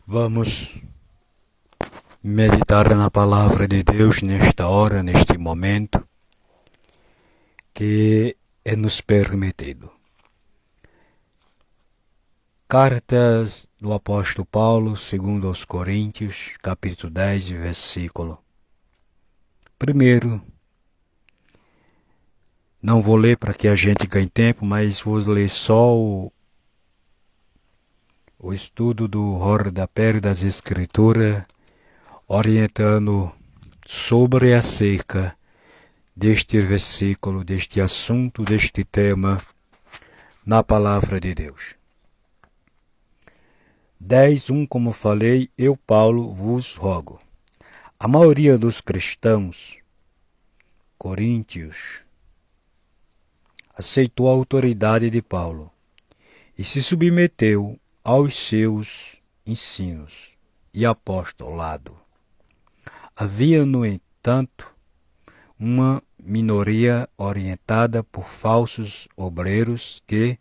Vamos meditar na palavra de Deus nesta hora, neste momento, que é nos permitido. Cartas do apóstolo Paulo, segundo aos Coríntios, capítulo 10, versículo. Primeiro, não vou ler para que a gente ganhe tempo, mas vou ler só o estudo do rodapé das Escrituras, orientando sobre acerca deste versículo, deste assunto, deste tema, na palavra de Deus. 10:1, como falei, eu, Paulo, vos rogo. A maioria dos cristãos coríntios aceitou a autoridade de Paulo e se submeteu aos seus ensinos e apostolado. Havia, no entanto, uma minoria orientada por falsos obreiros que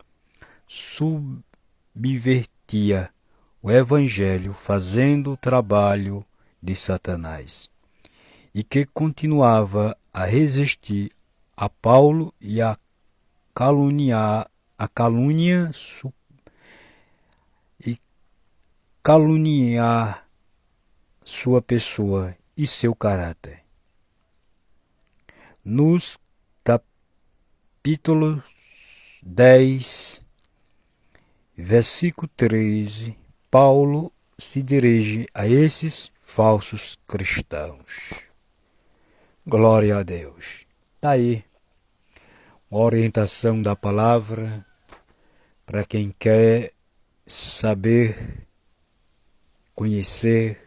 subvertia o evangelho fazendo o trabalho de Satanás e que continuava a resistir a Paulo e a caluniar sua pessoa e seu caráter. Nos capítulos 10, versículo 13, Paulo se dirige a esses falsos cristãos. Glória a Deus. Está aí uma orientação da palavra para quem quer saber, conhecer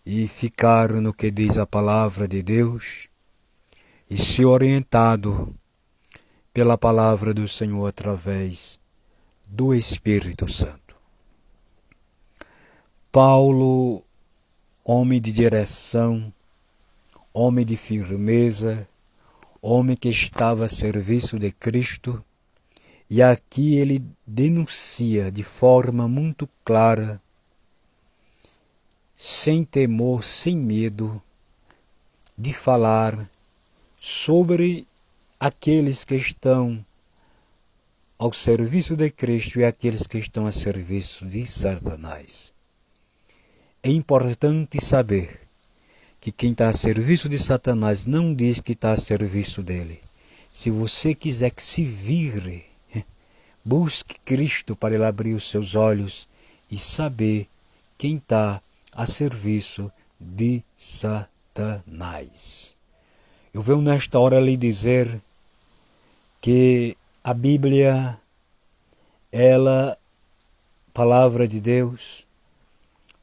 e ficar no que diz a palavra de Deus e ser orientado pela palavra do Senhor através do Espírito Santo. Paulo, homem de direção, homem de firmeza, homem que estava a serviço de Cristo, e aqui ele denuncia de forma muito clara, sem temor, sem medo, de falar sobre aqueles que estão ao serviço de Cristo e aqueles que estão a serviço de Satanás. É importante saber que quem está a serviço de Satanás não diz que está a serviço dele. Se você quiser que se vire, busque Cristo para ele abrir os seus olhos e saber quem está a serviço de Satanás. Eu venho nesta hora lhe dizer que a Bíblia, ela, palavra de Deus,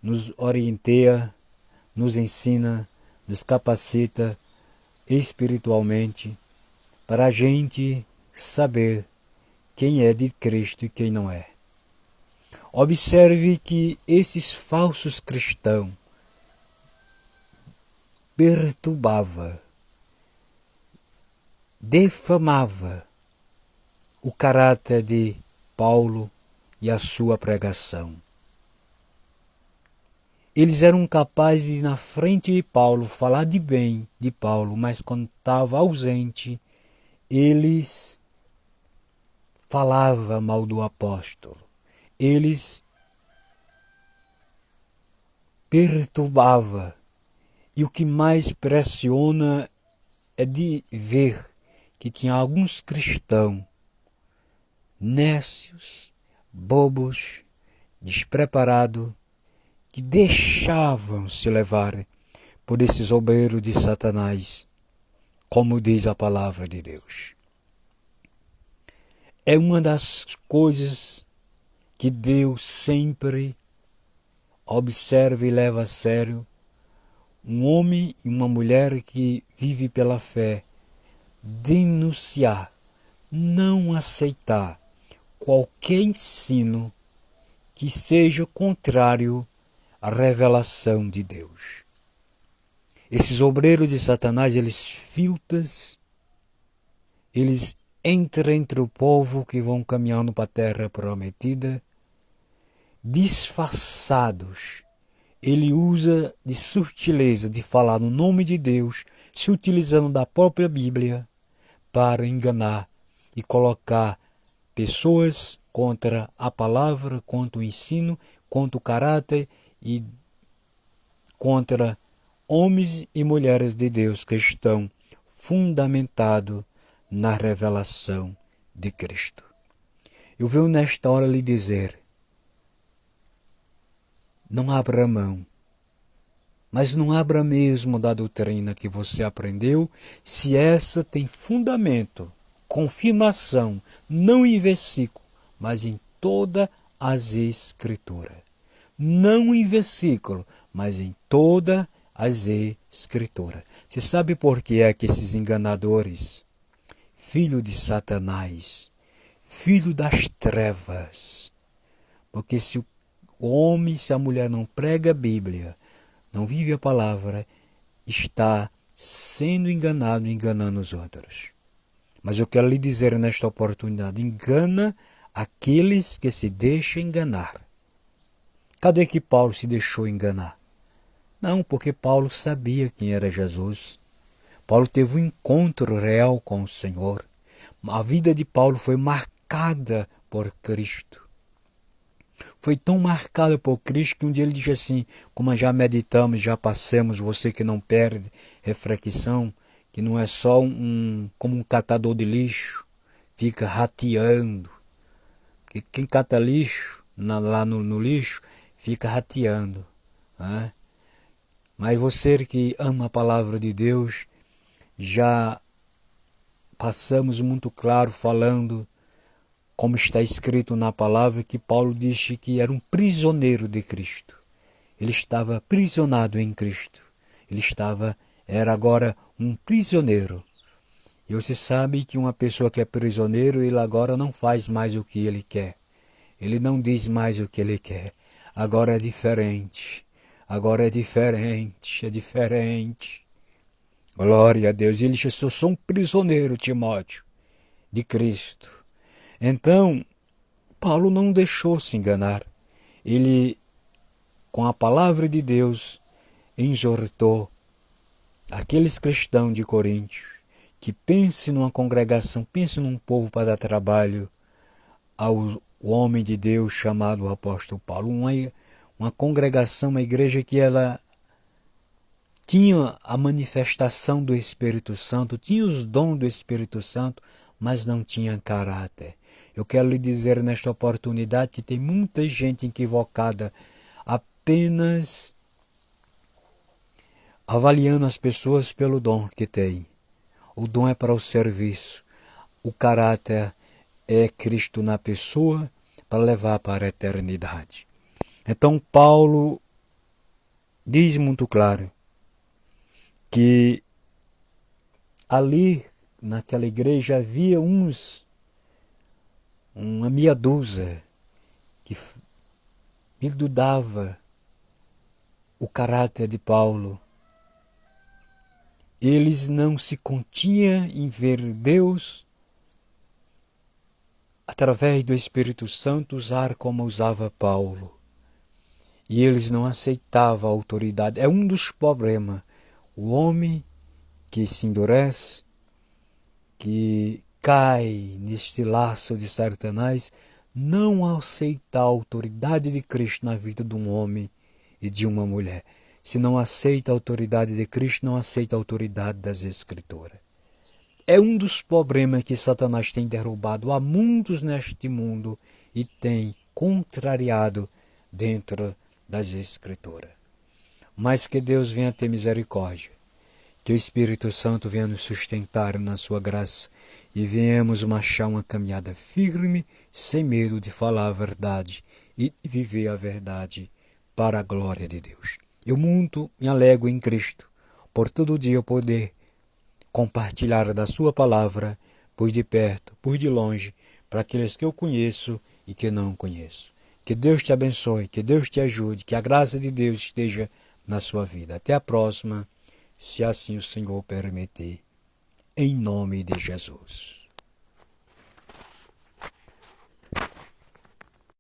nos orienta, nos ensina, nos capacita espiritualmente para a gente saber quem é de Cristo e quem não é. Observe que esses falsos cristãos perturbavam, defamavam o caráter de Paulo e a sua pregação. Eles eram capazes de, na frente de Paulo, falar de bem de Paulo, mas quando estava ausente, eles falavam mal do apóstolo. Eles perturbavam. E o que mais pressiona é de ver que tinha alguns cristãos nécios, bobos, despreparados, que deixavam se levar por esses obreiros de Satanás, como diz a palavra de Deus. É uma das coisas que Deus sempre observa e leva a sério. Um homem e uma mulher que vive pela fé, denunciar, não aceitar qualquer ensino que seja contrário à revelação de Deus. Esses obreiros de Satanás, eles filtram, eles entram entre o povo que vão caminhando para a terra prometida, disfarçados. Ele usa de sutileza de falar no nome de Deus, se utilizando da própria Bíblia para enganar e colocar pessoas contra a palavra, contra o ensino, contra o caráter e contra homens e mulheres de Deus que estão fundamentados na revelação de Cristo. Eu venho nesta hora lhe dizer, não abra mão, mas não abra mesmo da doutrina que você aprendeu, se essa tem fundamento, confirmação, não em versículo, mas em todas as Escrituras. Não em versículo, mas em todas as Escrituras. Você sabe por que é que esses enganadores, filho de Satanás, filho das trevas, porque se o homem, se a mulher não prega a Bíblia, não vive a palavra, está sendo enganado, enganando os outros. Mas eu quero lhe dizer nesta oportunidade, engana aqueles que se deixam enganar. Cadê que Paulo se deixou enganar? Não, porque Paulo sabia quem era Jesus. Paulo teve um encontro real com o Senhor. A vida de Paulo foi marcada por Cristo. Foi tão marcada por Cristo que um dia ele disse assim, como já meditamos, já passamos, você que não perde reflexão, que não é só como um catador de lixo, fica rateando. Porque quem cata lixo, lá no lixo, fica rateando. Né? Mas você que ama a palavra de Deus, já passamos muito claro falando, como está escrito na palavra, que Paulo disse que era um prisioneiro de Cristo. Ele estava aprisionado em Cristo. Era agora um prisioneiro. E você sabe que uma pessoa que é prisioneiro, ele agora não faz mais o que ele quer. Ele não diz mais o que ele quer. Agora é diferente. Agora é diferente. Glória a Deus. Ele disse, eu sou um prisioneiro, Timóteo, de Cristo. Então, Paulo não deixou se enganar. Ele, com a palavra de Deus, exortou aqueles cristãos de Corinto que pense numa congregação, pense num povo para dar trabalho ao homem de Deus chamado apóstolo Paulo. Uma congregação, uma igreja que ela tinha a manifestação do Espírito Santo, tinha os dons do Espírito Santo, mas não tinha caráter. Eu quero lhe dizer nesta oportunidade que tem muita gente equivocada, apenas avaliando as pessoas pelo dom que tem. O dom é para o serviço. O caráter é Cristo na pessoa para levar para a eternidade. Então Paulo diz muito claro que ali naquela igreja havia uma meia dúzia que dudava o caráter de Paulo. Eles não se continham em ver Deus através do Espírito Santo usar como usava Paulo. E eles não aceitavam a autoridade. É um dos problemas. O homem que se endurece, que cai neste laço de Satanás, não aceita a autoridade de Cristo na vida de um homem e de uma mulher. Se não aceita a autoridade de Cristo, não aceita a autoridade das Escrituras. É um dos problemas que Satanás tem derrubado a muitos neste mundo e tem contrariado dentro das Escrituras. Mas que Deus venha ter misericórdia, que o Espírito Santo venha nos sustentar na sua graça e venhamos marchar uma caminhada firme, sem medo de falar a verdade e viver a verdade para a glória de Deus. Eu muito me alegro em Cristo, por todo dia eu poder compartilhar da sua palavra, por de perto, por de longe, para aqueles que eu conheço e que não conheço. Que Deus te abençoe, que Deus te ajude, que a graça de Deus esteja na sua vida. Até a próxima, se assim o Senhor permitir. Em nome de Jesus.